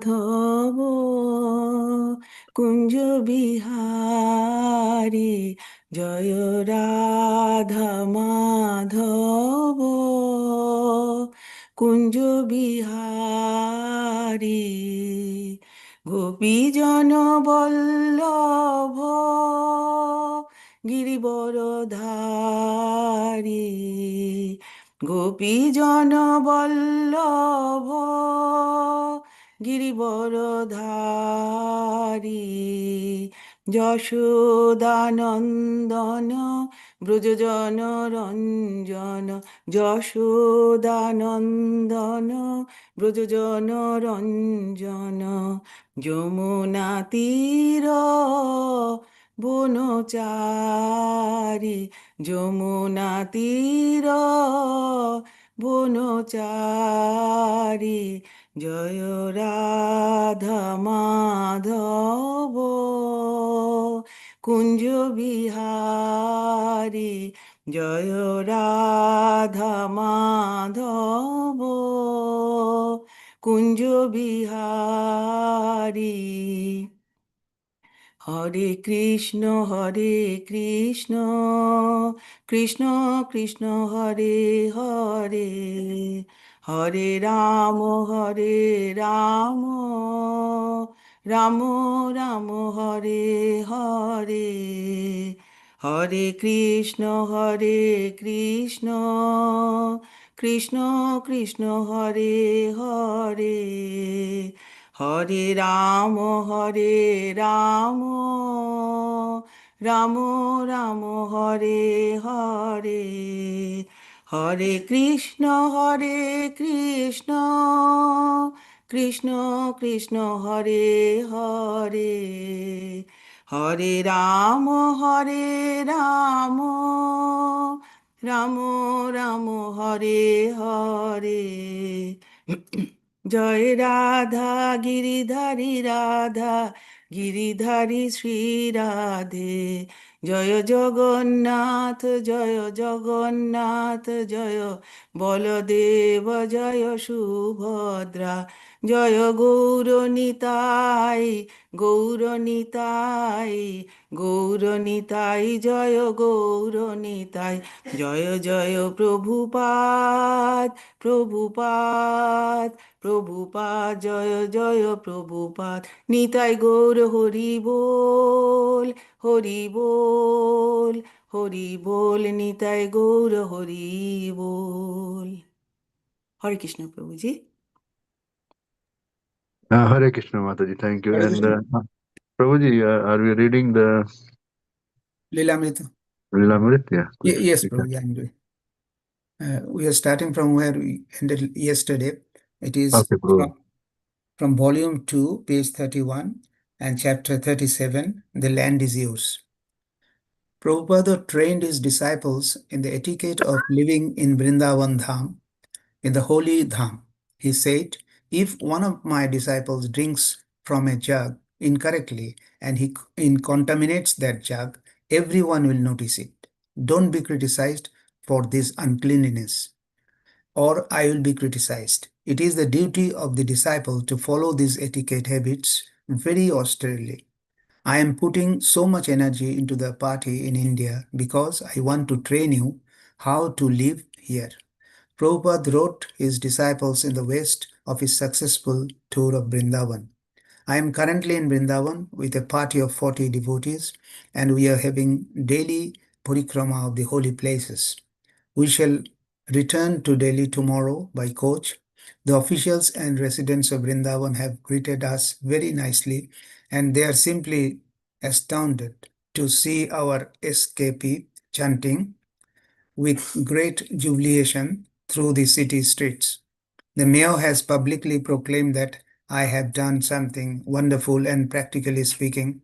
মাধব কুঞ্জ বিহারী জয় রাধা মাধব কুঞ্জ বিহারী গোপীজন বল্লভ গিরিবরধারী গোপীজন বল্লভ গিরিবরধারী যশোদানন্দন ব্রজজন রঞ্জন যশোদানন্দন ব্রজজন রঞ্জন যমুনা তীর বনচারী যমুনা তীর বনচারী জয় রাধা মাধব কুঞ্জ বিহারী জয় রাধা মাধব কুঞ্জ বিহারী হরে কৃষ্ণ কৃষ্ণ কৃষ্ণ কৃষ্ণ হরে হরে হরে রাম রাম রাম রাম হরে হরে হরে কৃষ্ণ কৃষ্ণ কৃষ্ণ কৃষ্ণ হরে হরে হরে রাম রাম রাম রাম হরে হরে হরে কৃষ্ণ কৃষ্ণ কৃষ্ণ কৃষ্ণ হরে হরে হরে রাম রাম রাম রাম হরে হরে জয় রাধা গিরিধারী রাধা গিরিধারী শ্রী রাধে জয় জগন্নাথ জয় বলদেব জয় সুভদ্রা জয় গৌরনিতাই গৌরনিতাই গৌরনিতাই জয় গৌরনিতাই জয় জয় প্রভুপাদ প্রভুপাদ প্রভুপাদ জয় জয় প্রভুপাদ নিতাই গৌর হরি বল হরি বল হরি বল নিতাই গৌর হরি বল হরে Krishna প্রভুজি Hare Krishna Mataji, thank you. Hare And Krishna. Prabhuji, are we reading the Lilamrita. Lilamrit? Yeah. Yes, We Prabhu, can. I'm doing. We are starting from where we ended yesterday. It is Okay, Prabhu. from volume 2, page 31, and chapter 37, The Land is Yours. Prabhupada trained his disciples in the etiquette of living in Vrindavan Dham, in the holy Dham. He said, if one of my disciples drinks from a jug incorrectly and he contaminates that jug, everyone will notice it. Don't be criticized for this uncleanliness, or I will be criticized. It is the duty of the disciple to follow these etiquette habits very austerely. I am putting so much energy into the party in India because I want to train you how to live here. Prabhupada wrote his disciples in the west of his successful tour of Vrindavan. I am currently in Vrindavan with a party of 40 devotees, and we are having daily parikrama of the holy places. We shall return to Delhi tomorrow by coach. The officials and residents of Vrindavan have greeted us very nicely, and they are simply astounded to see our SKP chanting with great jubilation through the city streets. The mayor has publicly proclaimed that I have done something wonderful, and practically speaking,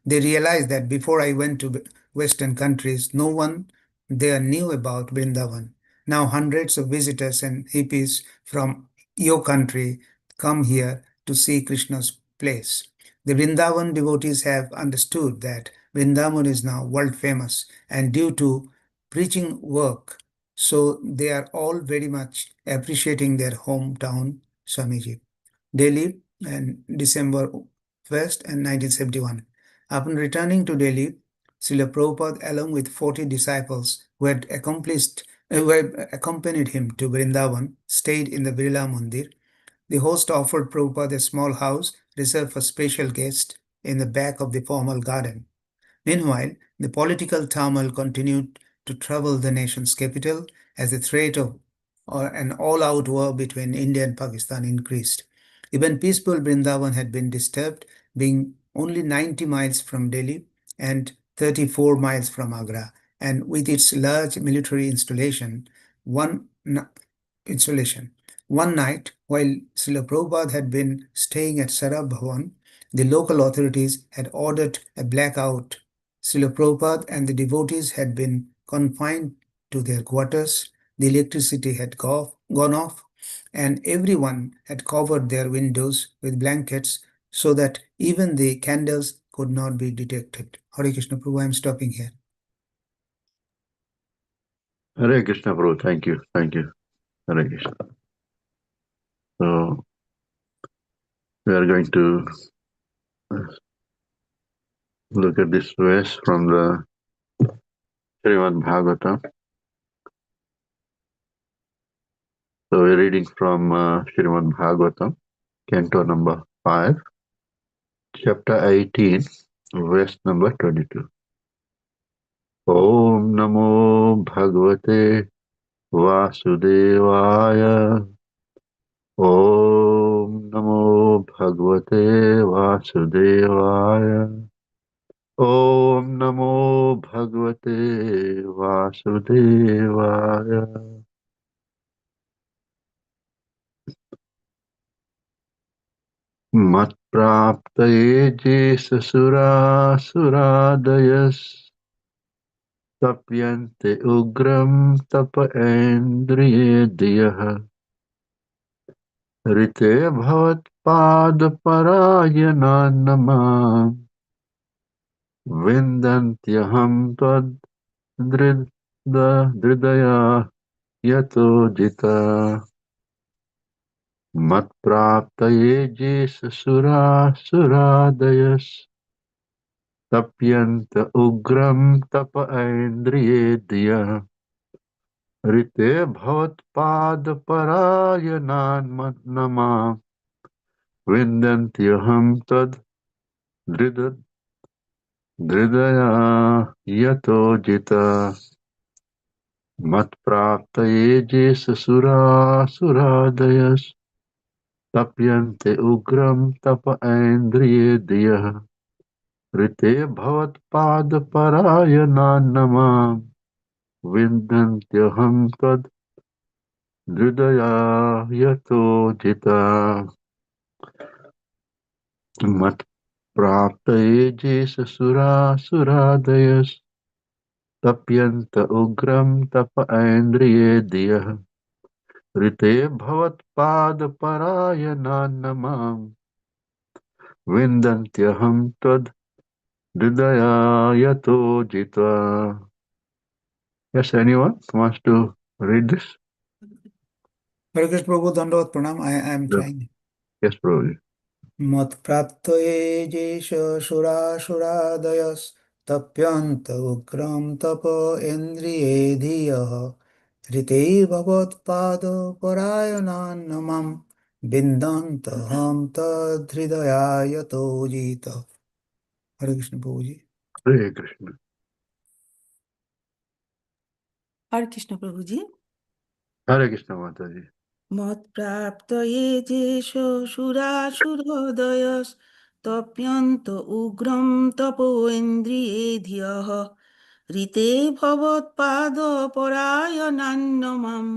they realized that before I went to Western countries, no one there knew about Vrindavan. Now hundreds of visitors and hippies from your country come here to see Krishna's place. The Vrindavan devotees have understood that Vrindavan is now world famous, and due to preaching work, so they are all very much appreciating their hometown, Swamiji. Daily, and December 1st, 1971. Upon returning to Delhi, Srila Prabhupada, along with 40 disciples who had accompanied him to Vrindavan, stayed in the Birla Mandir. The host offered Prabhupada a small house reserved for special guests in the back of the formal garden. Meanwhile, the political turmoil continued to trouble the nation's capital as the threat of an all-out war between India and Pakistan increased. Even peaceful Vrindavan had been disturbed, being only 90 miles from Delhi and 34 miles from Agra, and with its large military one installation. One night, while Srila Prabhupada had been staying at Sarab Bhavan, the local authorities had ordered a blackout. Srila Prabhupada and the devotees had been confined to their quarters. The electricity had gone off, and everyone had covered their windows with blankets so that even the candles could not be detected. Hare Krishna Prabhu, I am stopping here. Hare Krishna, Prabhu. Thank you. Thank you. Hare Krishna. So, we are going to look at this verse from the Srimad Bhagavatam. So, we're reading from Srimad Bhagavatam, Canto number 5, Chapter 18, verse number 22. Om Namo Bhagavate Vasudevaya. Om Namo Bhagavate Vasudevaya. Om Namo Bhagavate Vasudevaya. Matpraptaye je sasura suradayas tapyante ugram tapa endriye diyaha rite bhavat pad parayana nama vindantyaham tad dridaya yato jita. Matpraptaye je sasura suradayas tapyanta ugram tapa indriye diya rite bhavat pad parayanan nama vindantyaham tad dridaya yato jita. Matpraptaye je sasura suradayas tapyante ugram tapa indriye diya rite bhavat pad parayana nama vindantyaham tad hridaya yato jita. Mat praptaye je sasura suradayas tapyanta ugram tapa indriye diya rite bhavat pad parayana nama vindantyaham tad hridaya yato jita. Yes, anyone wants to read this? Hare Krishna Prabhu, Dandavat Pranam. I am Yes, trying. yes, Prabhuji. Matpraptoye jesha suradayas tapyanta ugram tapo indriye dhiyah rite bhavat pada parayanan namam bindanta ham tadhridaya yato jita. Hare Krishna Prabhuji. Hare Krishna. Hare Krishna Prabhu ji. Hare Krishna Mataji. मत्प्राप्तये जेषु सुरासुरोदयस्तप्यन्त उग्रं तपोन्द्रियेभ्यः ऋते भवत्पादपरायणान्नमां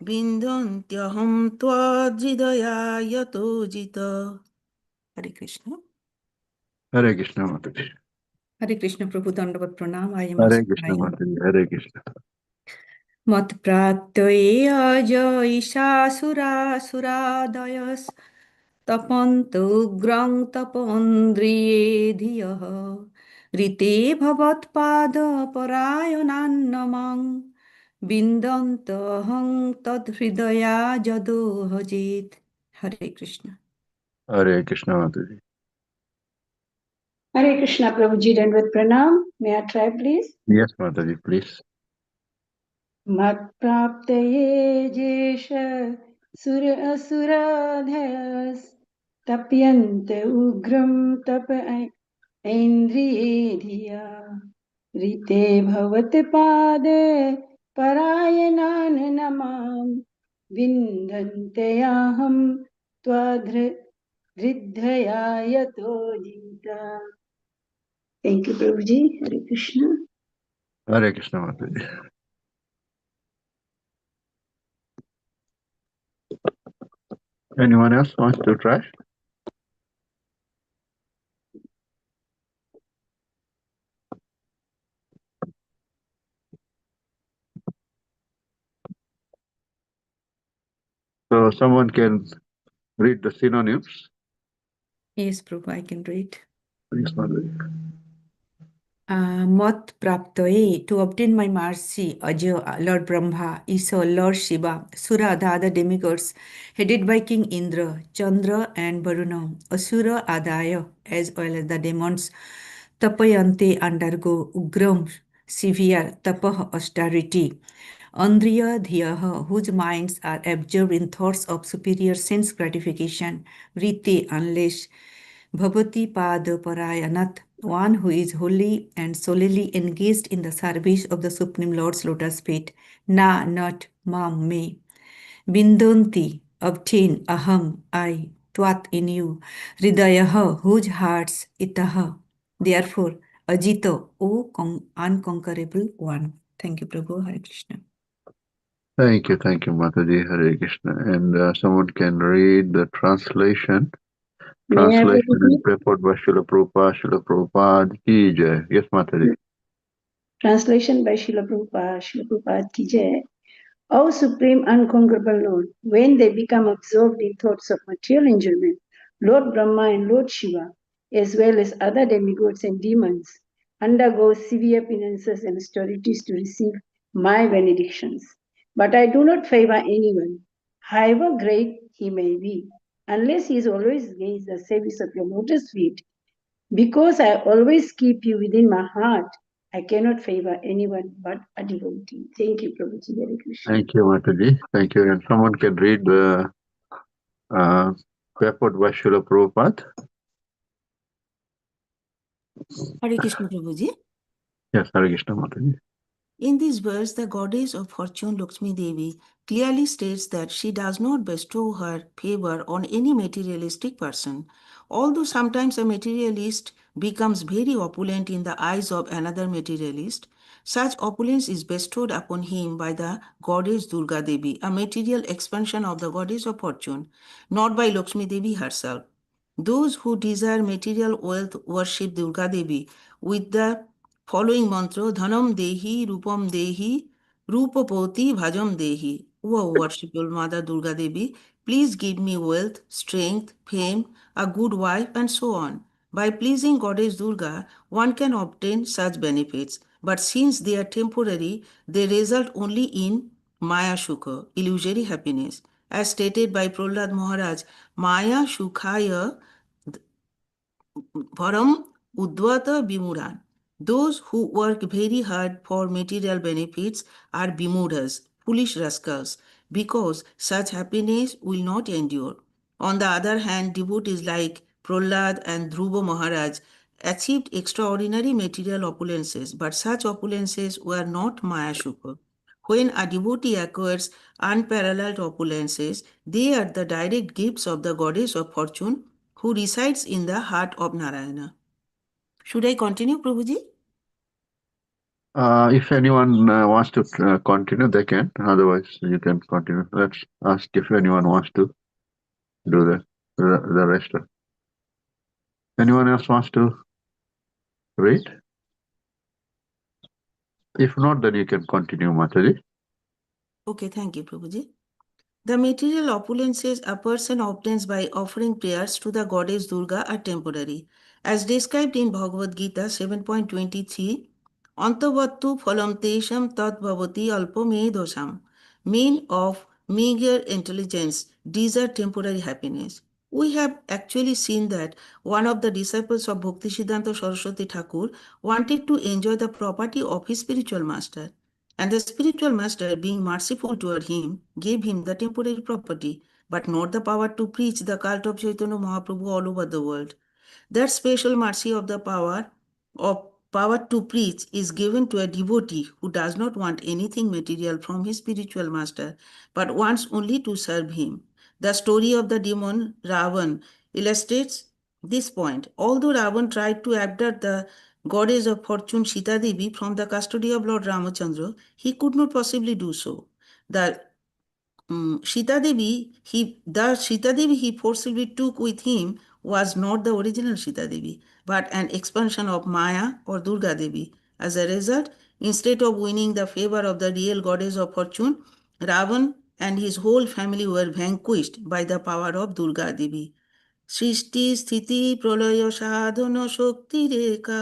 विन्दन्त्यहं त्वद्हृदयायतो जित। हरे Krishna. Hare Krishna Mataji. Hare Krishna Prabhu Dandavat Pranam. I am also Hare Krishna trying. Mataji. Hare Krishna. Matpratyaya jaisasura tapantu grang tapondriye dhiyah rite bhavat pada parayanannamang bindantahang tad hridaya jado hajit. Hare Krishna. Hare Krishna, Mataji. Hare Krishna, Prabhuji, and with pranam. May I try, please? Yes, Mataji, please. मत्प्राप्तये जेष सुर असुराधयस् तप्यन्त उग्रं तप ऐन्द्रिये धिया ऋते भवत्पादे परायणान् नमाम् विन्दन्त्याहं त्वाधृद्धया यतो जीता. Thank you, Prabhuji. Hare Krishna. Hare Krishna, Mataji. Anyone else wants to try? So someone can read the synonyms. Yes, Prabhu, I can read. Please, Mataji. Mat praptoye, to obtain my mercy, Aja, Lord Brahma, Isa, Lord Shiva, Sura, the other demigods, headed by King Indra, Chandra, and Varuna, Asura, Adaya, as well as the demons, Tapayante, undergo, Ugram, severe, Tapah, austerity, Andriya, Dhyaha, whose minds are absorbed in thoughts of superior sense gratification, Rite, unleash, Bhavati Pada Parayanat, one who is wholly and solely engaged in the service of the Supreme Lord's lotus feet. Na, not mam, me. Bindanti, obtain, aham, I, twat, in you. Hridayaha, whose hearts, itaha. Therefore, Ajita, O unconquerable one. Thank you, Prabhu. Hare Krishna. Thank you, Mataji. Hare Krishna. And someone can read the translation. May I, Translation Prabhuji? and purport by Srila Prabhupada. Srila Prabhupada ki jai. Yes, Mataji. Translation by Srila Prabhupada. Srila Prabhupada ki jai. O Supreme Unconquerable Lord, when they become absorbed in thoughts of material enjoyment, Lord Brahma and Lord Shiva, as well as other demigods and demons, undergo severe penances and austerities to receive my benedictions. But I do not favor anyone, however great he may be, unless he is always against the service of your lotus feet. Because I always keep you within my heart, I cannot favor anyone but a devotee. Thank you, Prabhuji. Hare Krishna. Thank you, Mataji. Thank you. And someone can read the purport by Srila Prabhupada. Hare Krishna, Prabhuji. Yes, Hare Krishna, Mataji. In this verse, the goddess of fortune Lakshmi Devi clearly states that she does not bestow her favor on any materialistic person. Although sometimes a materialist becomes very opulent in the eyes of another materialist, such opulence is bestowed upon him by the goddess Durga Devi, a material expansion of the goddess of fortune, not by Lakshmi Devi herself. Those who desire material wealth worship Durga Devi with the following mantra: Dhanam Dehi, Rupam Dehi, Rupapoti Bhajam Dehi. O worshipful Mother Durga Devi, please give me wealth, strength, fame, a good wife, and so on. By pleasing Goddess Durga, one can obtain such benefits, but since they are temporary, they result only in Maya Shukha, illusory happiness. As stated by Prahlad Maharaj, Maya Shukhaya Param Udvata Bimuran. Those who work very hard for material benefits are Bimuras, foolish rascals, because such happiness will not endure. On the other hand, devotees like Prahlad and Dhruva Maharaj achieved extraordinary material opulences, but such opulences were not Maya Shukha. When a devotee acquires unparalleled opulences, they are the direct gifts of the goddess of fortune who resides in the heart of Narayana. Should I continue, Prabhuji? If anyone wants to continue, they can. Otherwise, you can continue. Let's ask if anyone wants to do the rest. Anyone else wants to read? If not, then you can continue, Mataji. Okay, thank you, Prabhuji. The material opulences a person obtains by offering prayers to the goddess Durga are temporary. As described in Bhagavad Gita 7.23, Antavattu phalam tesham tat bhavati alpo me dosam. Men of meager intelligence desire temporary happiness. We have actually seen that one of the disciples of Bhaktisiddhanta Saraswati Thakur wanted to enjoy the property of his spiritual master. And the spiritual master, being merciful toward him, gave him the temporary property, but not the power to preach the cult of Chaitanya Mahaprabhu all over the world. That special mercy of power to preach is given to a devotee who does not want anything material from his spiritual master, but wants only to serve him. The story of the demon Ravan illustrates this point. Although Ravan tried to abduct the goddess of fortune Sita Devi from the custody of Lord Ramachandra, he could not possibly do so. The Sita Devi he forcibly took with him was not the original Sita Devi, but an expansion of Maya or Durga Devi. As a result, instead of winning the favor of the real goddess of fortune, Ravan and his whole family were vanquished by the power of Durga Devi. সৃষ্টি স্থিতি প্রলয় সাধন শক্তি রেখা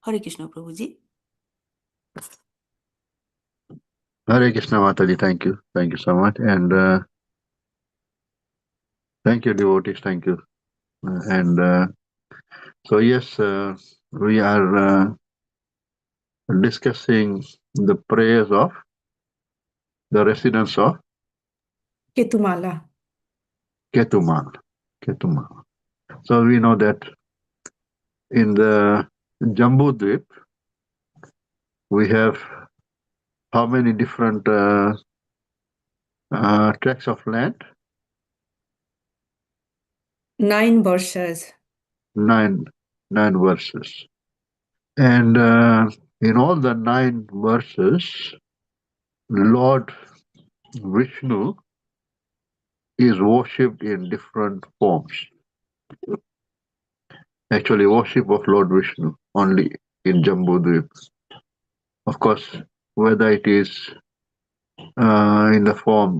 হরে Krishna প্রভুজি Hare Krishna Mataji, thank you. Thank you so much. And thank you, devotees. Thank you. And so, yes, we are discussing the prayers of the residents of Ketumala. Ketumal. Ketumal. So we know that in the Jambu Dvip, we have how many different tracts of land? 9 verses. Nine verses. And in all the 9 verses, Lord Vishnu is worshipped in different forms. Actually, worship of Lord Vishnu only in Jambudvip. Of course, whether it is in the form,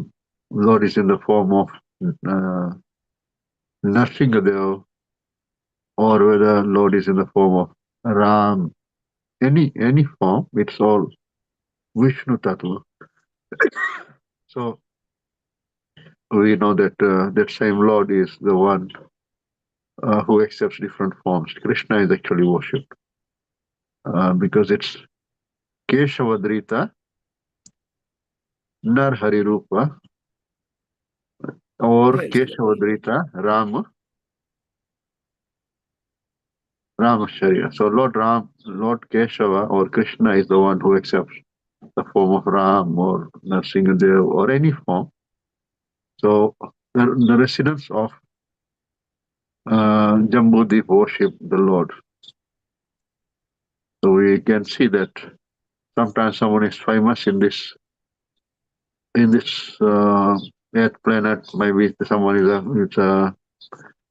Lord is in the form of Narsingadev, or whether Lord is in the form of Ram, any form, it's all Vishnu Tattva. So we know that that same Lord is the one who accepts different forms. Krishna is actually worshipped because it's Keshavadrita Nar Hari Rupa or Keshavadrita Ramacharya. So Lord Ram, Lord Keshava or Krishna is the one who accepts the form of Ram or Narsingadev or any form. So the residents of Jambudvip worship the Lord. So we can see that sometimes someone is famous in this earth planet. Maybe someone is a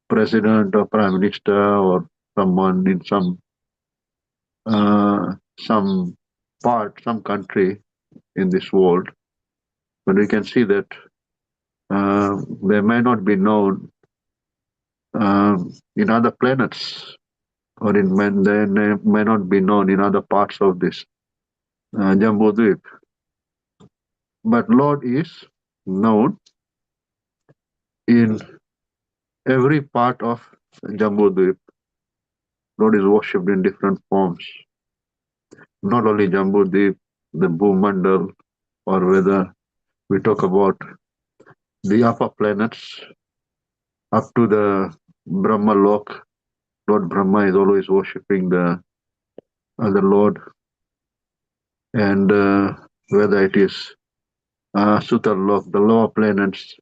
president or prime minister or someone in some part, some country in this world. But we can see that they may not be known in other planets, or they may not be known in other parts of this Jambudvip. But Lord is known in every part of Jambudvip. Lord is worshipped in different forms. Not only Jambudvip, the Bhumandal, or whether we talk about the upper planets up to the Brahma Lok. Lord Brahma is always worshipping the Lord. And whether it is Sutar Lok, the lower planets,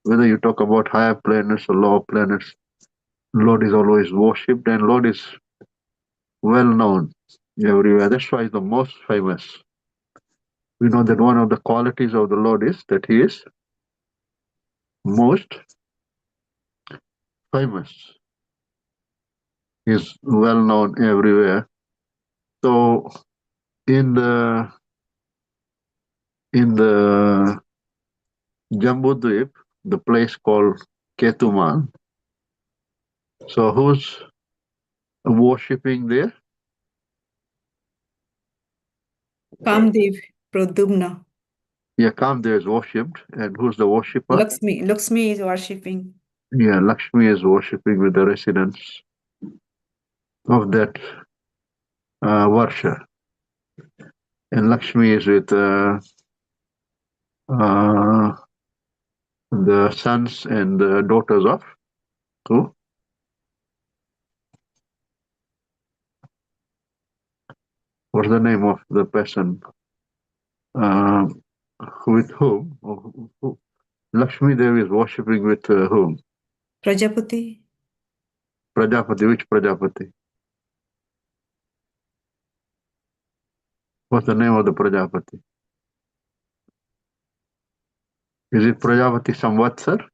whether you talk about higher planets or lower planets, Lord is always worshipped, and Lord is well known everywhere. That's why he's the most famous. We know that one of the qualities of the Lord is that he is most famous. He is well known everywhere. So in the Jambudvip, the place called Ketuman. So who's worshipping there? Kamdev, Pradyumna. Yeah, Kamdev is worshipped, and who's the worshipper? Lakshmi is worshipping. Yeah, Lakshmi is worshipping with the residents of that Varsha. And Lakshmi is with the sons and the daughters of who? What's the name of the person with whom? Lakshmi Devi is worshipping with whom? Prajapati. Prajapati. Which Prajapati? What's the name of the Prajapati? Is it Prajapati Samvatsar?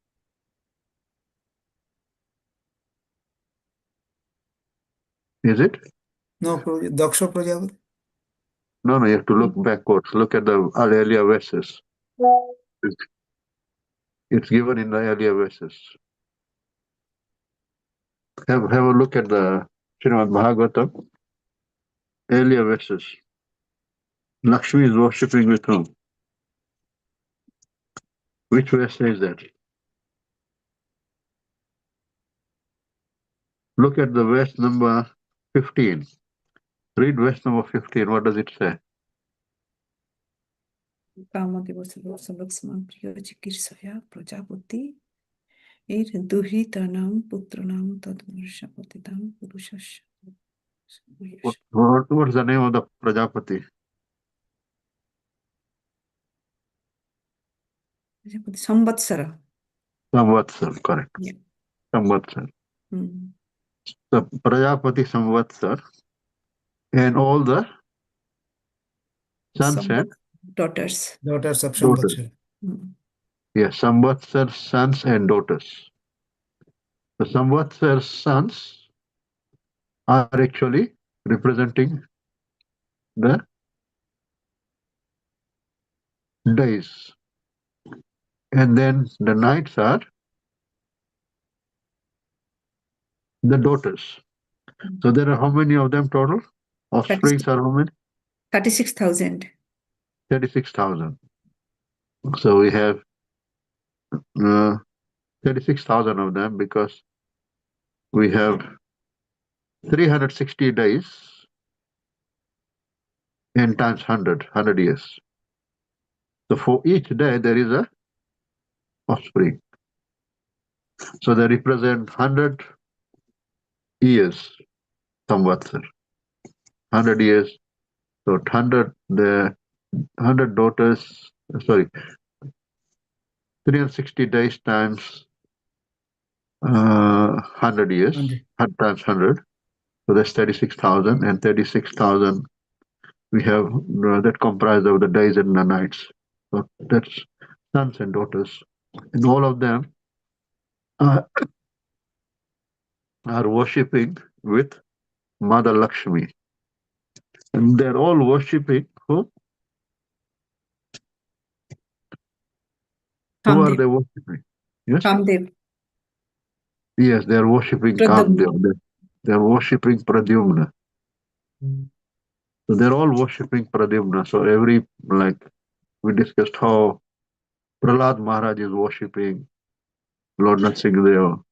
Is it? No, Daksha Prajapati. No, you have to look backwards. Look at the earlier verses. It's given in the earlier verses. Have a look at the Srimad Bhagavatam, earlier verses. Lakshmi is worshipping with whom? Which verse says that? Look at the verse number 15. Read verse number 15. What does it say? Kamadevasalaksman priya chikirsaya prajapati ir duhitanam putranam tadvarshapatitam purushasya. What's the name of the Prajapati? Samvatsara. Samvatsar, correct. Yeah. Samvatsar. Hmm. The Prajapati Samvatsar and all the sons and Daughters. Daughters of daughters. Samvatsara. Hmm. Yes, Samvatsar's sons and daughters. The Samvatsar's sons are actually representing the days. And then the nights are the daughters. So there are how many of them total? Offsprings are how many? 36,000. 36,000. So we have 36,000 of them because we have 360 days and times 100 years. So for each day there is a offspring. So they represent 100 years, Samvatsar. 100 years. So 100 daughters, 360 days times 100 years, 100 times 100. So that's 36,000, and 36,000 we have that comprise of the days and the nights. So that's sons and daughters. And all of them are worshipping with Mother Lakshmi. And they're all worshipping who? Who are they worshipping? Yes? Kamdev. Yes, they're worshipping Pradyumna. Kamdev. They're worshipping Pradyumna. So they're all worshipping Pradyumna. So like we discussed how Prahlad Maharaj is worshipping Lord Nrsimhadev.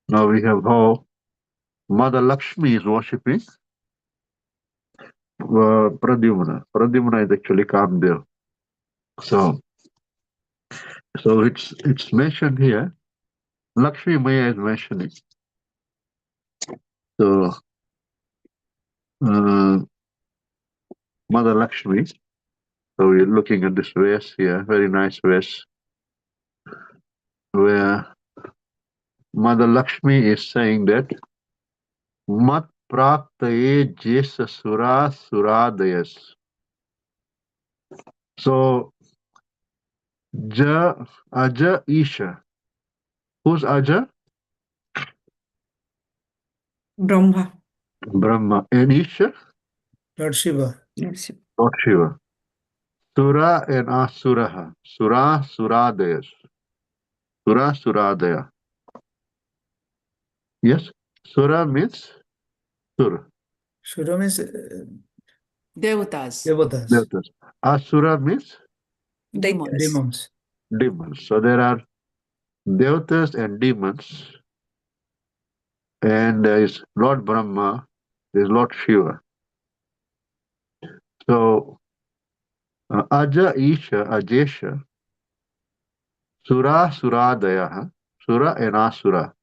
Now we have how Mother Lakshmi is worshipping Pradyumna. Pradyumna is actually Kamdev. So it's mentioned here. Lakshmi Maya is mentioning. So Mother Lakshmi. So we're looking at this verse here, very nice verse, where Mother Lakshmi is saying that Mat Praktaye Jesa Sura Suradayas. So Ja Aja Isha. Who's Aja? Brahma. Brahma. And Isha? Lord Shiva. Yes. Lord Shiva. Sura and Asuraha. Sura Suradayas. Sura Suradaya. Yes? Sura means Sur. Shura means Devatas. Devatas. Devatas. Asura means Demons. Demons. demons. So there are devatas and demons, and there is Lord Brahma, there is Lord Shiva. So Aja, Isha, Ajesha, Sura, Suradayaha, Sura and Asura.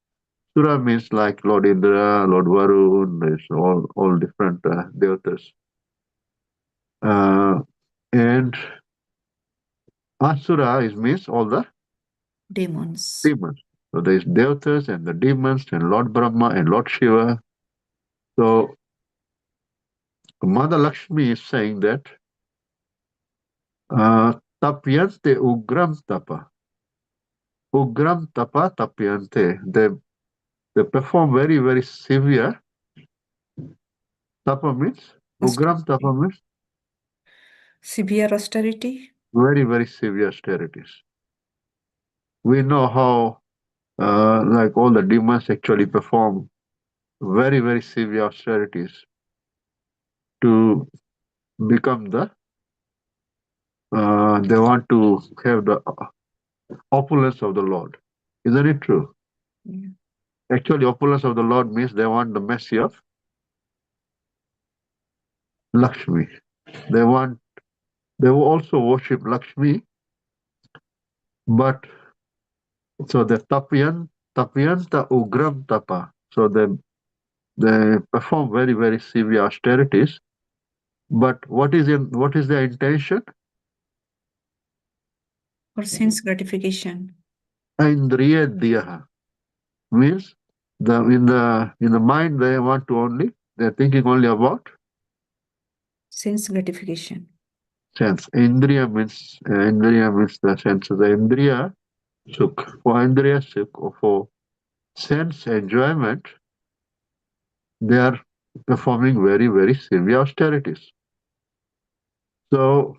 Sura means like Lord Indra, Lord Varun, there's all different devatas. And Asura means all the Demons. demons. So there is devatas and the demons and Lord Brahma and Lord Shiva. So Mother Lakshmi is saying that tapyante ugram tapa. Ugram tapa tapyante. They perform very, very severe. Tapa means? Ugram tapa means? Severe austerity. Very, very severe austerities. We know how like all the demons actually perform very, very severe austerities to become the they want to have the opulence of the Lord. Isn't it true? Yeah. Actually, opulence of the Lord means they want the mercy of Lakshmi. They will also worship Lakshmi, but so the tapyanta ugram tapa. So they perform very, very severe austerities. But what is their intention? For sense gratification. Indriya diyaha means in the mind they want to they're thinking only about Sense gratification. sense. Indriya means the senses. The Indriya sukh. For Indriya sukh or for sense enjoyment, they are performing very, very severe austerities. So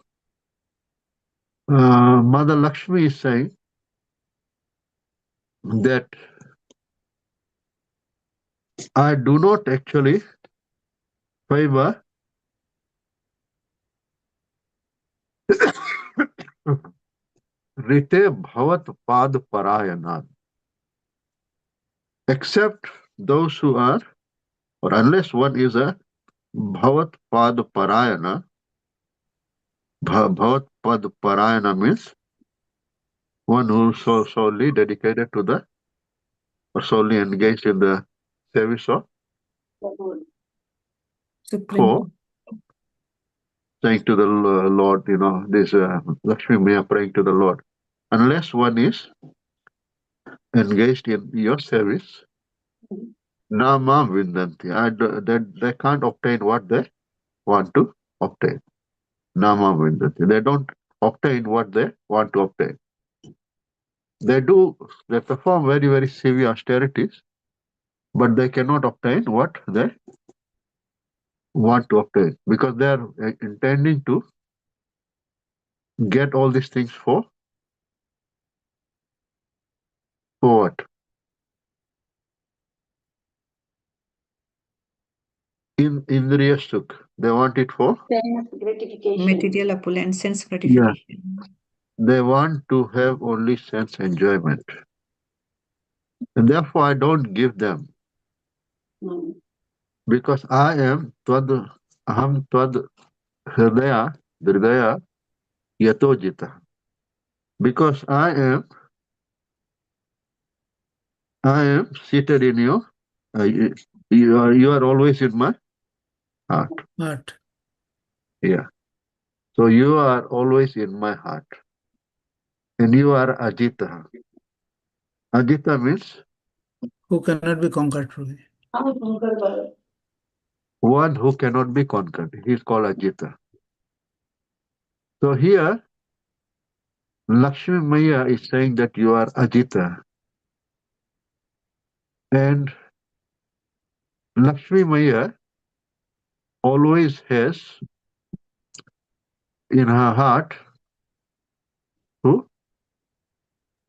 Mother Lakshmi is saying that I do not actually favor Rite Bhavat Pad Parayana, except those who are, or unless one is a Bhavat Pad Parayana. Bhavat Pad Parayana means one who is solely dedicated to or solely engaged in the service of Supreme. for saying to the Lord, this Lakshmi Maya praying to the Lord. Unless one is engaged in your service, Nama Vindanti. They can't obtain what they want to obtain. Nama Vindanti. They don't obtain what they want to obtain. They perform very, very severe austerities, but they cannot obtain what they want to obtain because they are intending to get all these things for what? In Indriya Sukh. They want it for? Sense gratification. Material opulence, sense gratification. They want to have only sense enjoyment. And therefore I don't give them. Because I am aham tvad hridaya yatojita. Because I am seated in you. You are always in my heart. Heart. Yeah. So you are always in my heart. And you are Ajita. Ajita means? Who cannot be conquered truly. One who cannot be conquered. He is called Ajita. So here, Lakshmi Maya is saying that you are Ajita. And Lakshmi Maya always has in her heart who?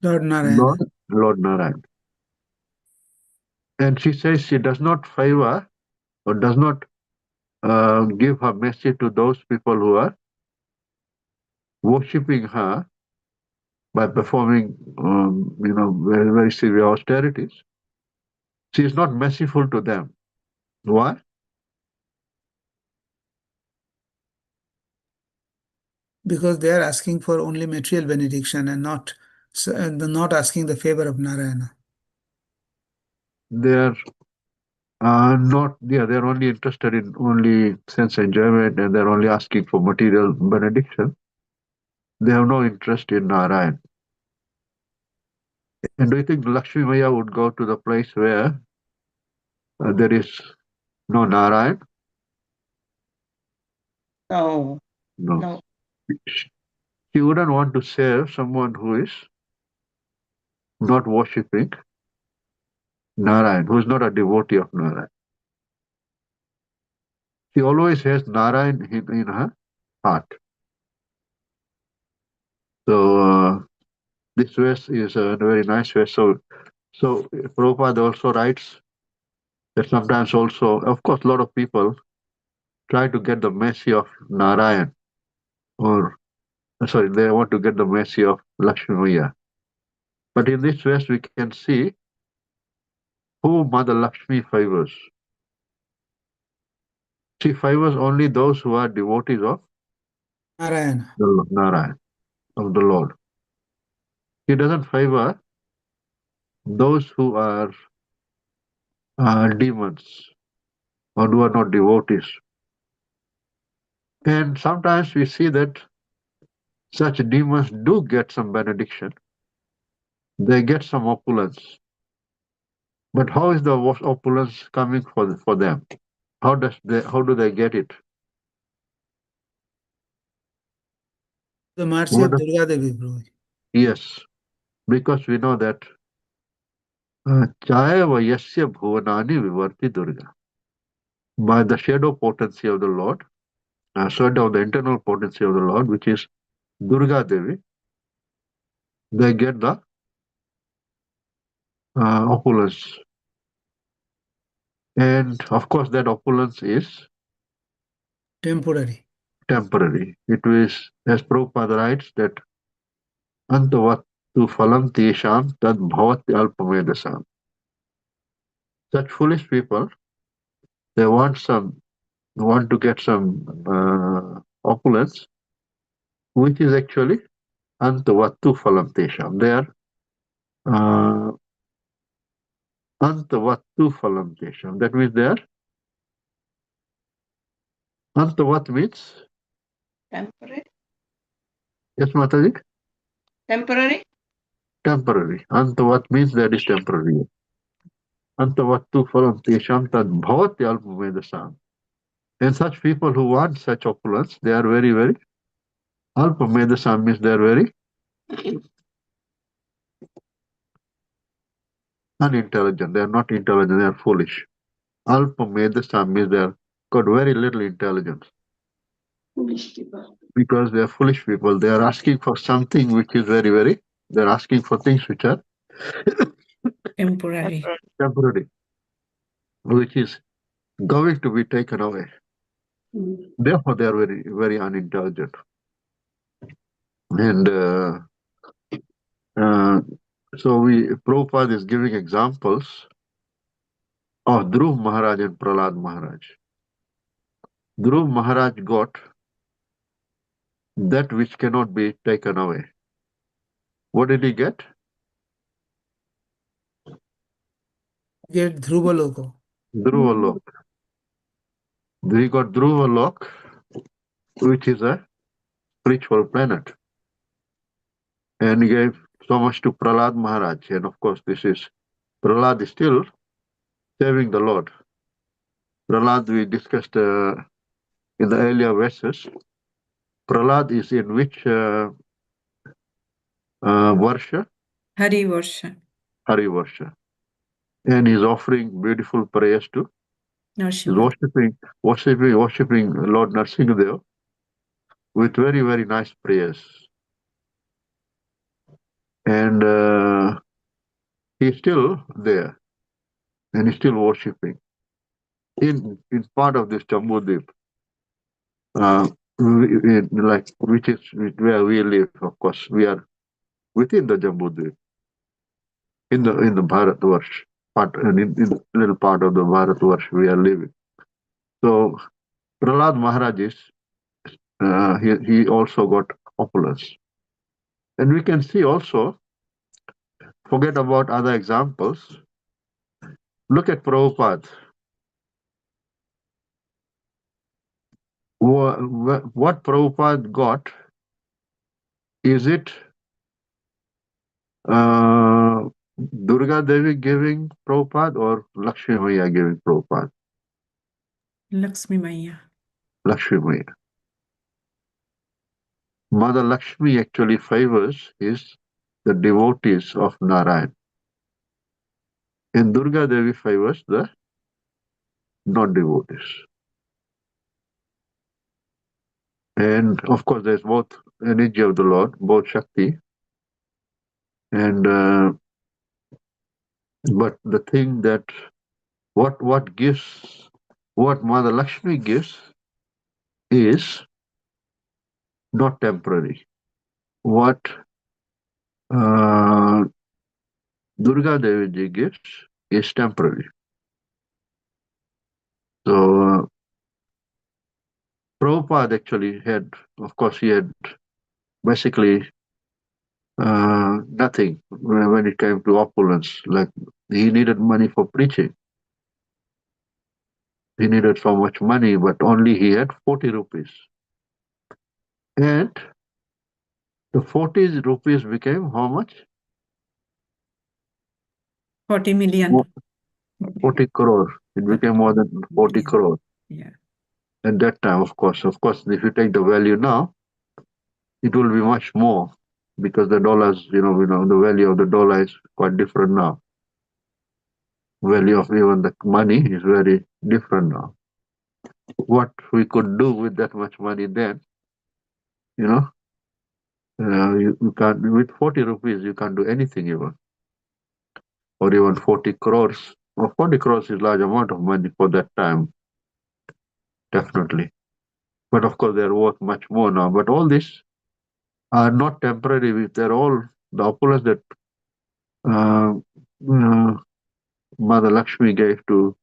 Lord Narayana. Lord Narayan. And she says she does not favor or does not give her message to those people who are worshipping her by performing, very, very severe austerities. She is not merciful to them. Why? Because they are asking for only material benediction and not asking the favor of Narayana. They are not. Yeah, they are only interested in only sense enjoyment, and they are only asking for material benediction. They have no interest in Narayan. And do you think Lakshmi Maya would go to the place where there is no Narayan? No, No. no. She wouldn't want to save someone who is not worshipping Narayan, who is not a devotee of Narayan. She always has Narayan in her heart. So this verse is a very nice verse. So Prabhupada also writes that sometimes also, of course, a lot of people try to get the mercy of Narayan, or sorry, they want to get the mercy of Lakshmi Maya. But in this verse, we can see who Mother Lakshmi favors. She favors only those who are devotees of Narayana. the Narayan, of the Lord. She doesn't favor those who are demons or who are not devotees. And sometimes we see that such demons do get some benediction. They get some opulence. But how is the opulence coming for them? How do they get it? The mercy What of Durga Devi, Prabhu. Yes, because we know that Chayava Yasya Bhuvanani Vivarti Durga. By the shadow potency of the Lord, shadow of the internal potency of the Lord, which is Durga Devi, they get the opulence. And of course, that opulence is Temporary. temporary. It is, as Prabhupada writes, that Antavattu phalam tesham tad bhavati alpamedasam. Such foolish people, they want to get some opulence, which is actually Antavattu phalam tesham. They are Antavattu phalam tesham. That means they are Antavat means Temporary. yes, Mataji? Temporary. Temporary. Antavat means that is temporary. Antavattu phalam tesham tad bhavati alpamedasam. And such people who want such opulence, they are very, very alpamedasam means they are very unintelligent. They are not intelligent, they are foolish. Alpamedasam means they are got very little intelligence. Foolish people. Because they are foolish people. They are asking for something which is very, very, they are asking for things which are Temporary. temporary, which is going to be taken away. Mm. Therefore, they are very, very unintelligent. And so Prabhupada is giving examples of Dhruv Maharaj and Prahlad Maharaj. Dhruv Maharaj got that which cannot be taken away. What did he get? Get Dhruva Loka. Dhruva Lok. He got Dhruva Lok, which is a spiritual planet. And he gave so much to Prahlad Maharaj. And of course, Prahlad is still serving the Lord. Prahlad, we discussed in the earlier verses. Prahlad is in which Varsha? Hari Varsha. Hari Varsha. And he's offering beautiful prayers to, he's Narsimha. worshipping Lord Narsingadev with very, very nice prayers. And he's still there and he's still worshipping. In part of this Jambudvip, like which is where we live, of course, we are within the Jambudvip, in the Bharatvarsh part, and in little part of the Bharatvarsh we are living. So Prahlad Maharaj is he also got opulence, and we can see also. Forget about other examples. Look at Prabhupada. What Prabhupada got, is it Durga Devi giving Prabhupada or Lakshmi Maya giving Prabhupada? Lakshmi Maya. Lakshmi Maya. Mother Lakshmi actually favors the devotees of Narayan. And Durga Devi favors the non-devotees. And of course, there's both energy of the Lord, both Shakti. And but the thing that what Mother Lakshmi gives is not temporary. What Durga Devi ji gives is temporary. So Prabhupada actually had, of course, he had basically nothing when it came to opulence. Like he needed money for preaching. He needed so much money, but only he had 40 rupees. And the 40 rupees became how much? 40 million. 40 crore. It became more than 40 Million. crore. Yeah. At that time, of course, if you take the value now, it will be much more because the dollars, the value of the dollar is quite different now. Value of even the money is very different now. What we could do with that much money then, you can't, with 40 rupees, you can't do anything even. Or even 40 crores. Well, 40 crores is large amount of money for that time, definitely. But of course, they're worth much more now. But all this are not temporary. They're all the opulence that Mother Lakshmi gave to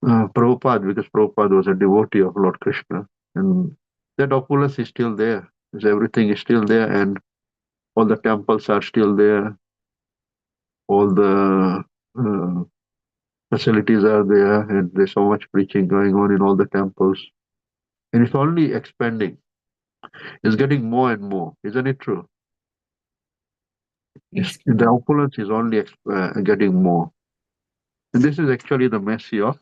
Prabhupada, because Prabhupada was a devotee of Lord Krishna. And that opulence is still there. Everything is still there, and all the temples are still there. All the facilities are there, and there's so much preaching going on in all the temples. And it's only expanding. It's getting more and more. Isn't it true? Yes. The opulence is only getting more. And this is actually the mercy of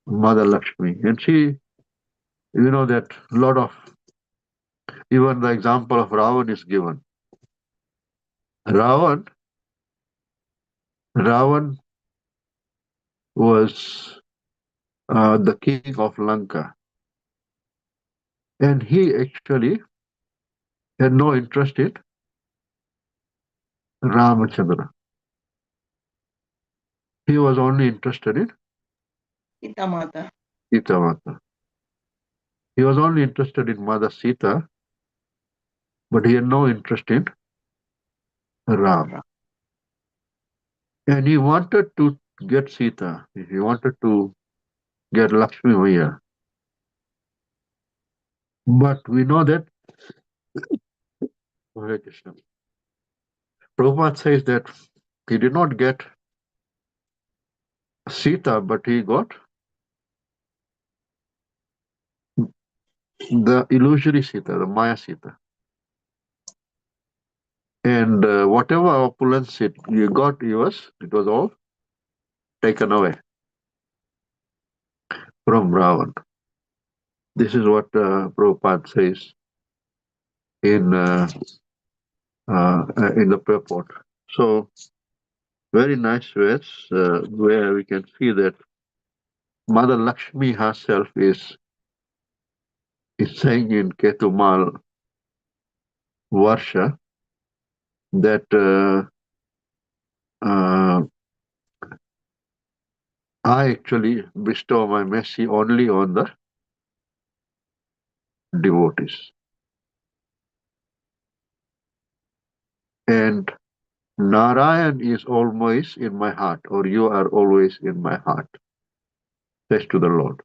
Mother Lakshmi. And she, that lot of, even the example of Ravan is given. Ravan was the king of Lanka. And he actually had no interest in Ramachandra. He was only interested in Sita Mata. Sita Mata. He was only interested in Mother Sita, but he had no interest in Ram. And he wanted to get Sita. He wanted to get Lakshmi Maya. But we know that Hare Krishna. Prabhupada says that he did not get Sita, but he got the illusory Sita, the Maya Sita. And whatever opulence he got, it was all taken away from Ravan. This is what Prabhupada says in the purport. So, very nice words where we can see that Mother Lakshmi herself is saying in Ketumal Varsha that I actually bestow my mercy only on the devotees. And Narayan is always in my heart, or you are always in my heart, says to the Lord.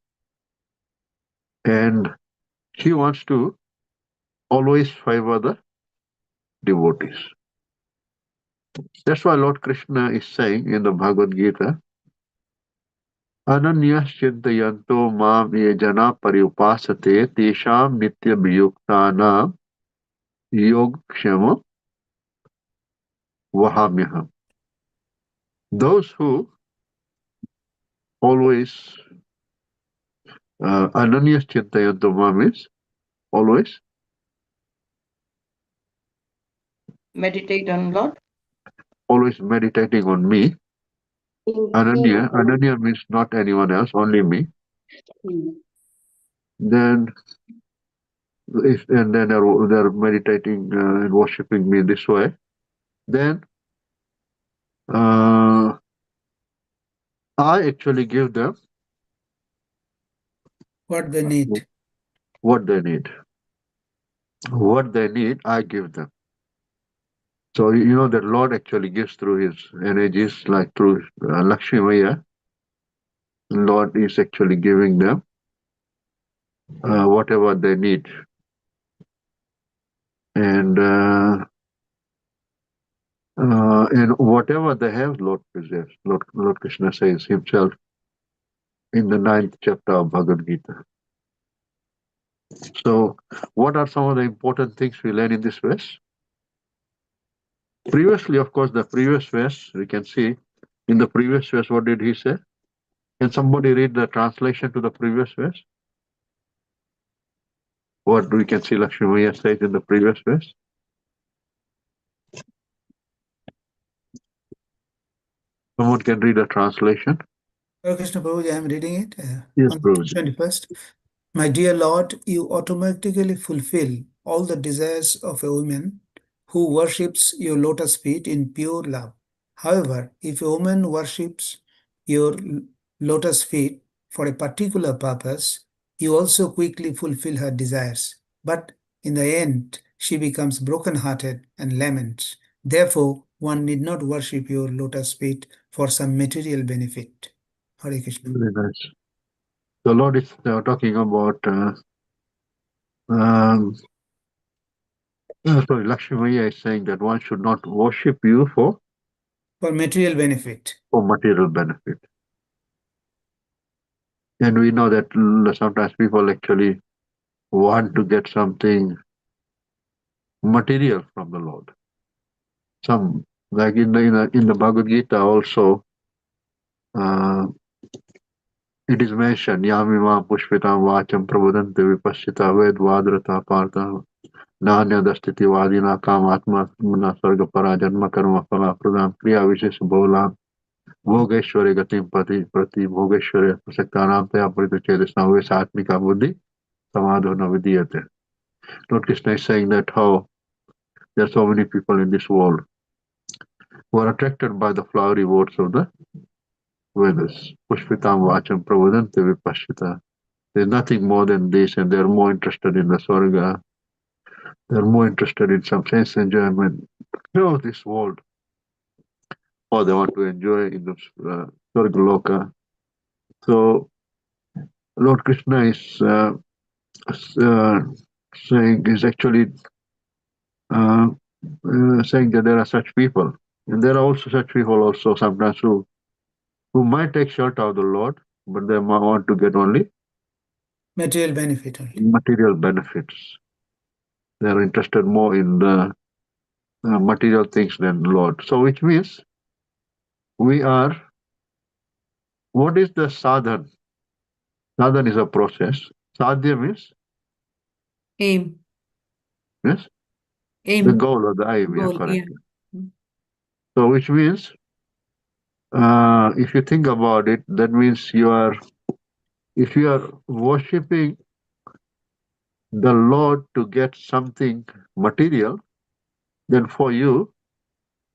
And he wants to always favor the devotees. That's why Lord Krishna is saying in the Bhagavad Gita, Ananyas chintayanto mam ye jana pariupasate tesham nitya viyuktanam yogkshama vahamyaham. Those who always Ananyas chintayanto mam is always Meditate on Lord. meditating on me. Ananya means not anyone else, only me. Then and then they're meditating and worshiping me this way, then I actually give them What they need. what they need. What they need, I give them. So you know that Lord actually gives through his energies, like through Lakshmi Maya. Lord is actually giving them whatever they need, and whatever they have, Lord preserves. Lord Krishna says himself in the 9th chapter of Bhagavad Gita. So, what are some of the important things we learn in this verse? Previously, of course, the previous verse, we can see in the previous verse, what did he say? Can somebody read the translation to the previous verse? What we can see Lakshmi Maya says in the previous verse? Someone can read the translation? Krishna Prabhuji, I am reading it. Yes, On Prabhuji. 21st. My dear Lord, you automatically fulfill all the desires of a woman who worships your lotus feet in pure love. However, if a woman worships your lotus feet for a particular purpose, you also quickly fulfill her desires. But in the end, she becomes broken-hearted and laments. Therefore, one need not worship your lotus feet for some material benefit. Hare Krishna. Very nice. The Lord is talking about, sorry, Lakshmi Maya is saying that one should not worship you for material benefit. Material benefit. And we know that sometimes people actually want to get something material from the Lord. Some, like in the Bhagavad Gita also, it is mentioned, Yamima Pushpitam Vacham Prabodante Vipassita Ved Vadrata Partha Nanya Dastiti Vadina Kamatma Muna Sarga Parajanma Karma Phala Pradam Kriya Vishesh Bholam Bhogeshwari Gatim Prati Bhogeshwari Prasaktanam Taya Parita Chedesna Ves Atmika Buddhi Samadhana Vidiyate. Lord Krishna is saying that how there are so many people in this world who are attracted by the flowery words of the Vedas. Pushpitam Vacham Prabodante Vipassita. There's nothing more than this, and they're more interested in the Swarga. They're more interested in some sense enjoyment. This world, or they want to enjoy in the Swarga Loka. So, Lord Krishna is saying, is actually saying that there are such people. And there are also such people also sometimes who might take shelter of the Lord, but they might want to get only Material benefit only. material benefits. They are interested more in the material things than Lord. So which means we are, what is the sadhan? Sadhan is a process. Sadhya means, Aim. yes, Aim. the goal or the aim, yeah, Goal, correct. yeah. So which means, if you think about it, that means if you are worshipping the Lord to get something material, then for you,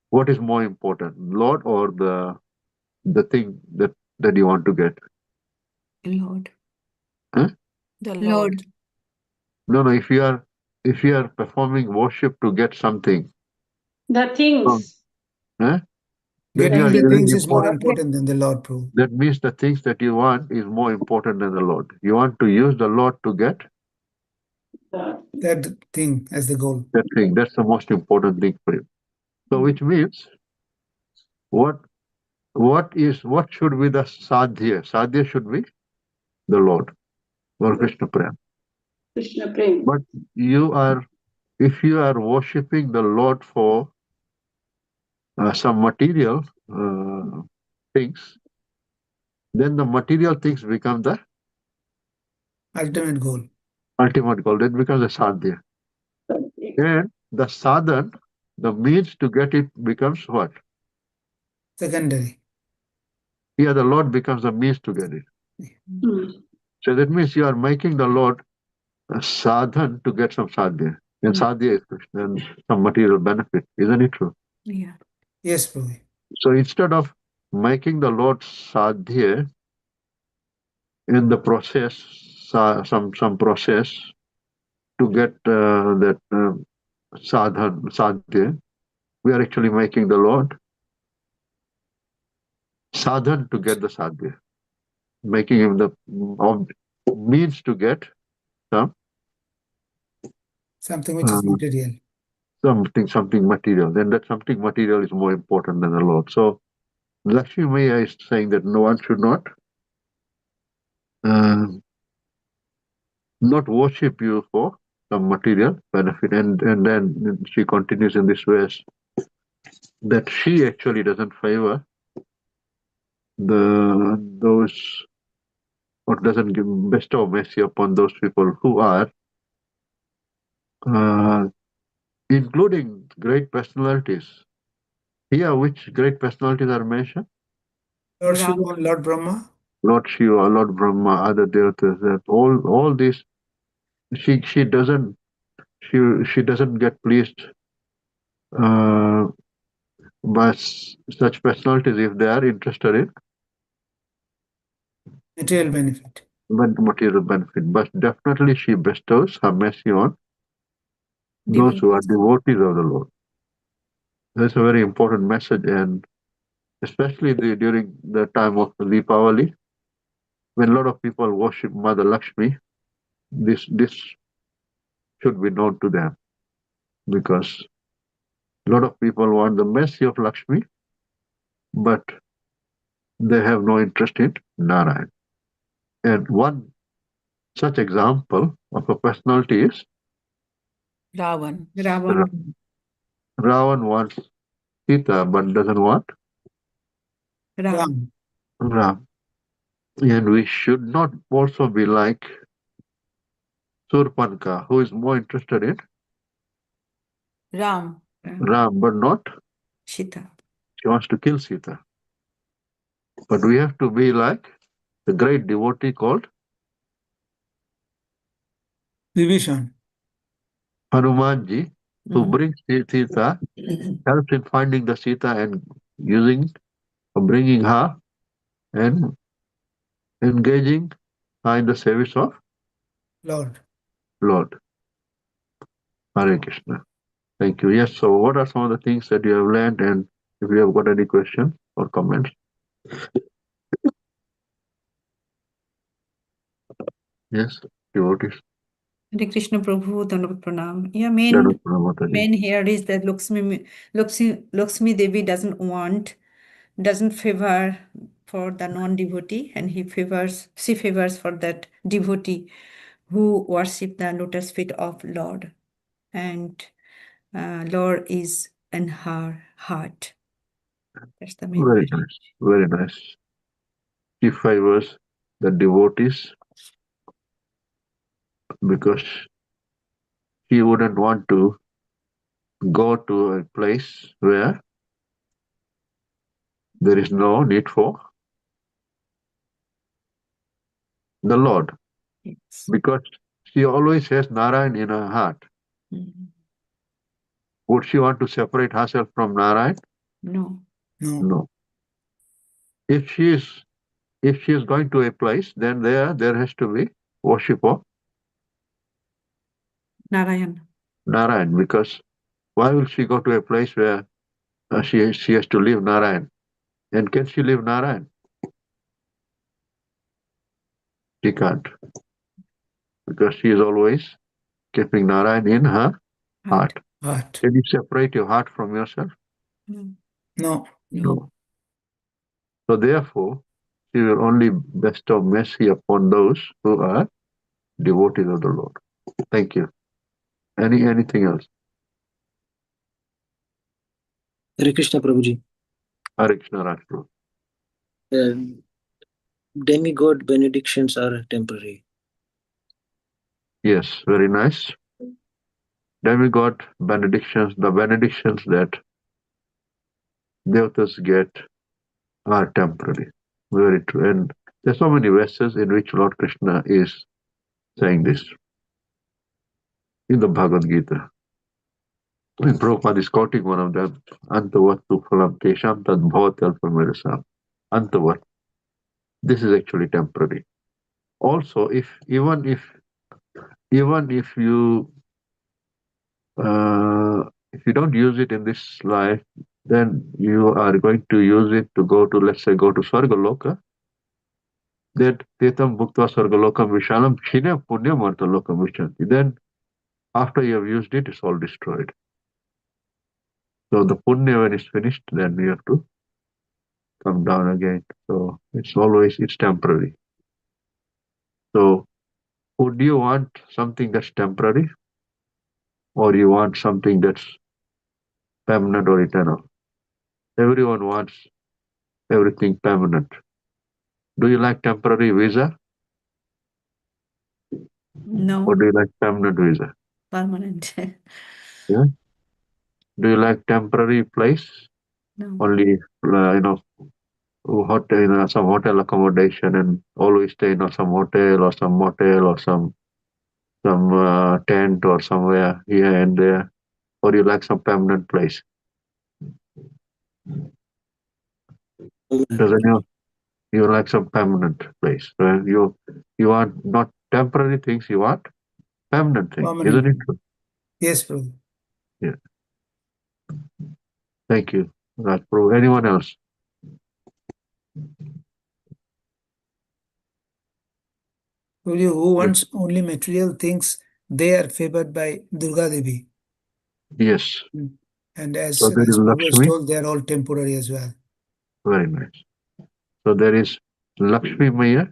what is more important, Lord or the thing that you want to get? Lord. Huh? The Lord. No, if you are performing worship to get something, The things. Eh? When you Getting are the giving things is more important, important than the Lord, Prabhu. that means the things that you want is more important than the Lord. You want to use the Lord to get That thing as the goal. that thing. That's the most important thing for you. So, which means what should be the sadhya? Sadhya should be the Lord or Krishna Prem. Krishna Prem. But if you are worshipping the Lord for some material things, then the material things become the Ultimate goal. ultimate goal. That becomes the sadhya. And the sadhan, the means to get it becomes what? Secondary. Here the Lord becomes the means to get it. Mm. So that means you are making the Lord a sadhan to get some sadhya. And sadhya is Krishna and some material benefit. Isn't it true? Yeah. Yes, Prabhu. So instead of making the Lord sadhya in the process, some process to get that sadhya, we are actually making the Lord sadhan to get the sadhya, making him the means to get some Something which is material. something material. Then that something material is more important than the Lord. So Lakshmi Maya is saying that no one should not worship you for some material benefit. And then she continues in this way that she actually doesn't favor those or doesn't bestow mercy upon those people who are including great personalities. Here, which great personalities are mentioned? Lord Shiva and Lord Brahma. Lord Shiva, Lord Brahma, other devatas. That all these, she doesn't get pleased by such personalities if they are interested in Material benefit. material benefit. But definitely she bestows her mercy on those who are devotees of the Lord. That's a very important message, and especially during the time of Deepavali, when a lot of people worship Mother Lakshmi, this should be known to them, because a lot of people want the mercy of Lakshmi, but they have no interest in Narayan. And one such example of a personality is Ravan. Ravan wants Sita but doesn't want Ram. Ram. And we should not also be like Surpanka, who is more interested in Ram. Ram, but not Sita. she wants to kill Sita. But we have to be like the great devotee called Vibhishan. Hanumanji, who brings Sita, helps in finding the Sita and bringing her and engaging her in the service of Lord. Lord. Hare Krishna. Thank you. Yes, so what are some of the things that you have learned, and if you have got any questions or comments? Yes, devotees. Hare Krishna Prabhu, Dandavat Pranam. Yeah, Dada Pranamataji. main here is that Lakshmi Devi doesn't favor for the non-devotee, and she favors for that devotee who worship the lotus feet of Lord, and Lord is in her heart. That's the main Very message. nice. Very nice. She favors the devotees because she wouldn't want to go to a place where there is no need for the Lord, Yes. because she always has Narayan in her heart. Would she want to separate herself from Narayan? No. No. If she is going to a place, then there has to be worship of Narayan. Narayan, because Why will she go to a place where she has to leave Narayan? And can she leave Narayan? She can't, because she is always keeping Narayan in her heart. Heart. Can you separate your heart from yourself? No. No. No. So therefore, she will only bestow mercy upon those who are devotees of the Lord. Thank you. Anything else? Hare Krishna Prabhuji. Hare Krishna Raj Prabhu. Demigod benedictions are temporary. Yes, very nice. Demigod benedictions, the benedictions that devatas get are temporary. Very true. And there's so many verses in which Lord Krishna is saying this. In the Bhagavad Gita, and Prabhupada is quoting one of them, Antavat tu phalam tesham tad bhavati alpamirasam. Antavat. This is actually temporary. Also, even if you don't use it in this life, then you are going to use it to go to, let's say, go to Swargaloka. That Tetam Bhuktva Swargalokam Vishalam Khine Punya Marta Lokam Vishanti. Then after you have used it, it's all destroyed. So the punya, when it's finished, then we have to come down again. So it's temporary. So would you want something that's temporary, or you want something that's permanent or eternal? Everyone wants everything permanent. Do you like temporary visa, No. or do you like permanent visa? Permanent. Yeah. Do you like temporary place? No. Only hotel, some hotel accommodation, and always stay in some hotel or some motel or some tent or somewhere here and there, or you like some permanent place? Does anyone you like some permanent place? So you want not temporary things, you want permanent things, isn't it Permanent. true? Yes, Prabhu. Yeah. Thank you, Rajpuru. Anyone else? Prabhuji, who wants only material things, they are favored by Durga Devi. Yes. And as So there is Prabhu has Lakshmi. told, they are all temporary as well. Very nice. So there is Lakshmi Maya,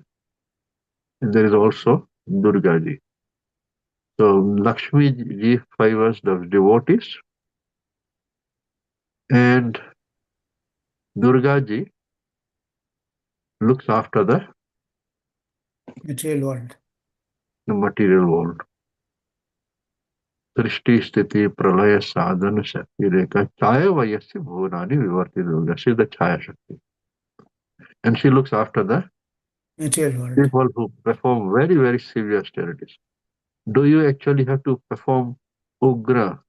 and there is also Durga Ji. So Lakshmi Ji favors the devotees, and Durga Ji looks after the Material world. material world. Srishti Sthiti Pralaya Sadhana Shakti Rekha Chaya Vayasya Bhuvani Vivarti Durga. She is the Chaya Shakti. And she looks after the Material world. people who perform very, very severe austerities. Do you actually have to perform Ugra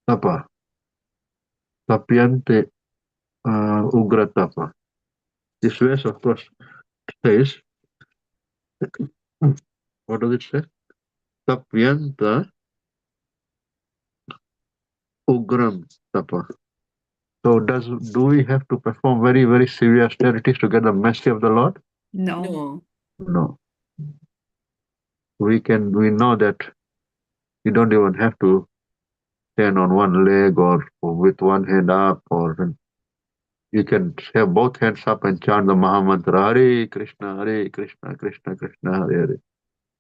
Tapa? Tapyante Ugra Tapa. This verse, of course, says, what does it say? Tapyanta Ugram Tapa. So do we have to perform very, very severe austerities to get the mercy of the Lord? No. No. We know that you don't even have to stand on one leg or with one hand up, or you can have both hands up and chant the Mahamantra, Hare Krishna, Krishna Krishna, Hare Hare.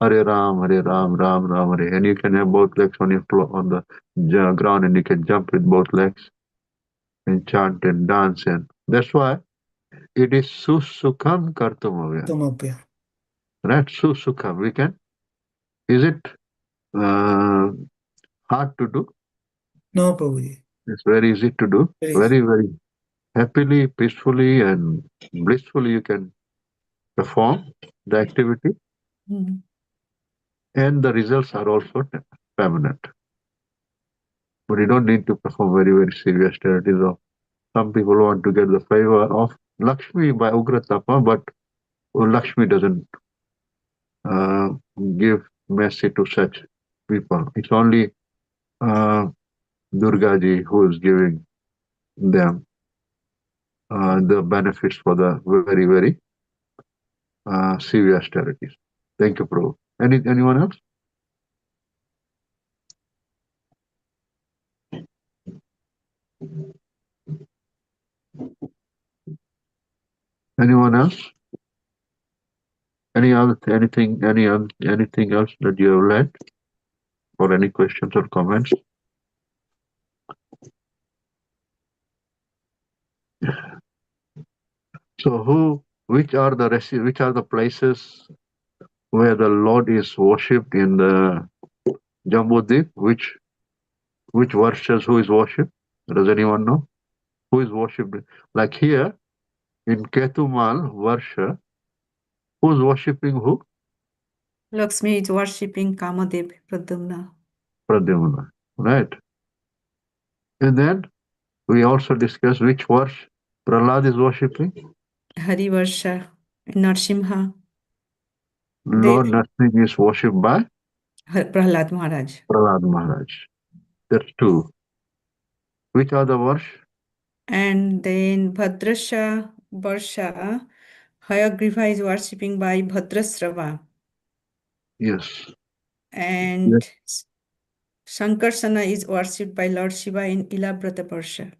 Hare Ram, Ram Ram, Hare. And you can have both legs on the ground, and you can jump with both legs and chant and dance. And that's why it is Susukham Kartumavya. Tumapya. Right? Susukham. Is it hard to do? No, Prabhuji. It's very easy to do. Very Very happily, peacefully, and blissfully you can perform the activity, Mm. and the results are also permanent. But you don't need to perform very, very serious austerities. Some people want to get the favor of Lakshmi by Ugra Tapa, but Lakshmi doesn't give mercy to such people. It's only Durga ji, who is giving them the benefits for the very, very severe austerities. Thank you, Prabhu. Anyone else? Anyone else? Anything else that you have learned? Or any questions or comments? So which are the places where the Lord is worshipped in the Jambudvip? Which verses who is worshipped? Does anyone know? Who is worshipped? Like here in Ketumal Varsha, who's worshipping who? Lakshmi is worshipping Kamadev Pradyumna. Pradyumna, right? And then we also discuss which verse Prahlad is worshipping. Hari Varsha, Narsimha, Lord Dev, Nrsimha is worshipped by Prahlad Maharaj. Prahlad Maharaj. That's two. Which are the verse? And then Bhadrasha Varsha, Hayagriva is worshipping by Bhadrasrava. Yes. And Sankarsana is worshipped by Lord Shiva in Ilabrata Varsha.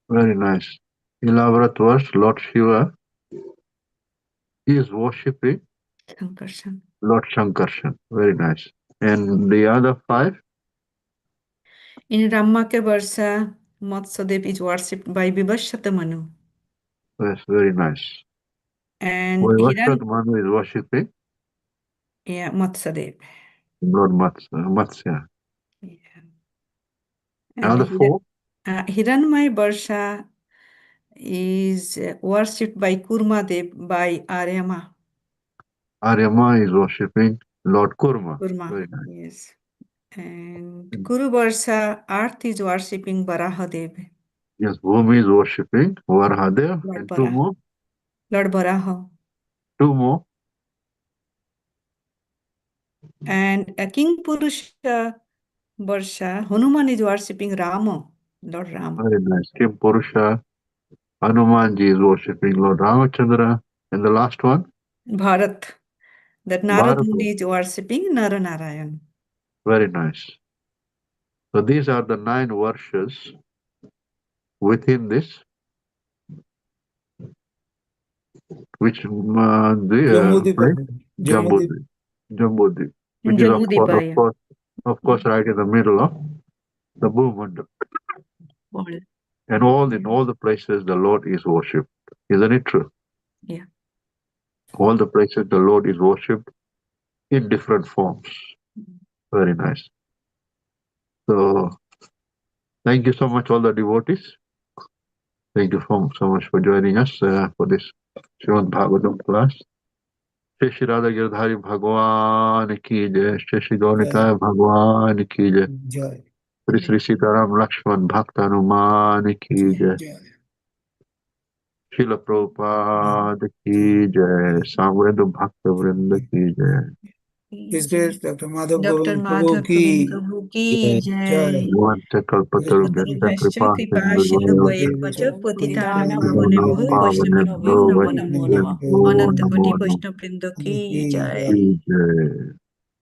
Very nice. Elaborate verse, Lord Shiva is worshipping Sankarsana. Lord Shankarshan. Very nice. And the other five? In Ramaka Varsha, Matsadev is worshipped by Vivasvata Manu. Yes, very nice. And Vaivasvat Manu is worshipping Matsadev. Lord Matsya. Yeah. Another four? Hiranmaya Varsha is worshipped by Kurmadev by Aryama. Aryama is worshipping Lord Kurma. Kurma, Very nice. yes. And Kuru Varsha, Earth is worshipping Varahadev. Yes, Bhumi is worshipping Varahadev. Lord And two Varaha. more? Lord Varaha. Two more? And King Purusha Varsha, Hanuman is worshipping Rama, Lord Rama. Very nice. Kim Purusha, Hanumanji is worshipping Lord Ramachandra. And the last one? Bharat, that Narad Bharat. Muni is worshipping Naranarayan. Very nice. So these are the 9 verses within this, which Jambudvipa. Jambudvip, Jambudvip, which is Jambudvipaya. of course, right in the middle of the Bhumandal. Ball. And in all the places the Lord is worshipped. Isn't it true? Yeah. All the places the Lord is worshipped in different forms. Very nice. So thank you so much, all the devotees. Thank you so much for joining us for this Srimad Bhagavatam class. Shri Shri Radha Girdhari Bhagwan ki jai. Shri Shri Gaurika Bhagwan ki jai. Jai. Shri Shri Sitaram Lakshman Bhakta Hanuman ki jai. Jai. Srila Prabhupada ki jai. Samvrindu Bhakta Vrinda ki jai. His Grace Dr. Madhav Dr. Govinda Prabhu Madhav Govinda ki Prabhu ki Jai. jai. Namaste Kalpataru Bhasya kripa sindhu vacha patitanam pavanebhyo Vaishnavibhyo namo namo. Ananta Koti Vaishnava Vrinda ki jai. Jai.